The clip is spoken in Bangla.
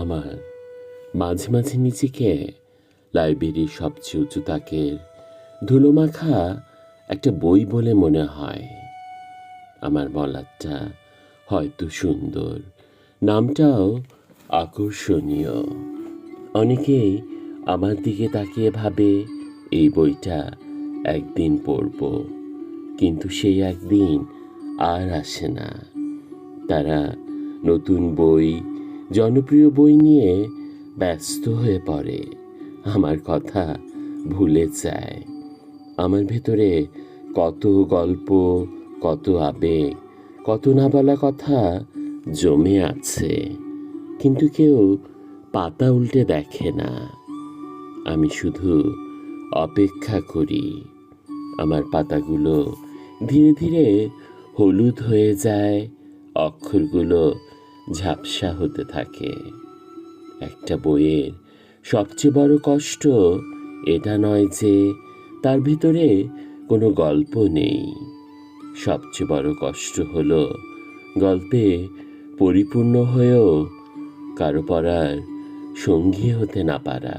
আমার মাঝে মাঝে নিজেকে লাইব্রেরির সবচেয়ে উঁচু তাকের ধুলোমাখা একটা বই বলে মনে হয়। আমার বলারটা হয়তো সুন্দর, নামটাও আকর্ষণীয়। অনেকেই আমার দিকে তাকিয়ে ভাবে এই বইটা একদিন পড়ব, কিন্তু সেই একদিন আর আসে না। তারা নতুন বই, জনপ্রিয় বই নিয়ে ব্যস্ত হয়ে পড়ে, আমার কথা ভুলে যায়। আমার ভেতরে কত গল্প, কত আবেগ, কত না বলা কথা জমে আছে, কিন্তু কেউ পাতা উল্টে দেখে না। আমি শুধু অপেক্ষা করি। আমার পাতাগুলো ধীরে ধীরে হলুদ হয়ে যায়, অক্ষরগুলো ঝাপসা হতে থাকে। একটা বইয়ের সবচেয়ে বড় কষ্ট এটা নয় যে তার ভিতরে কোনো গল্প নেই। সবচেয়ে বড় কষ্ট হলো গল্পে পরিপূর্ণ হয়েও কারো পড়ার সঙ্গী হতে না পারা।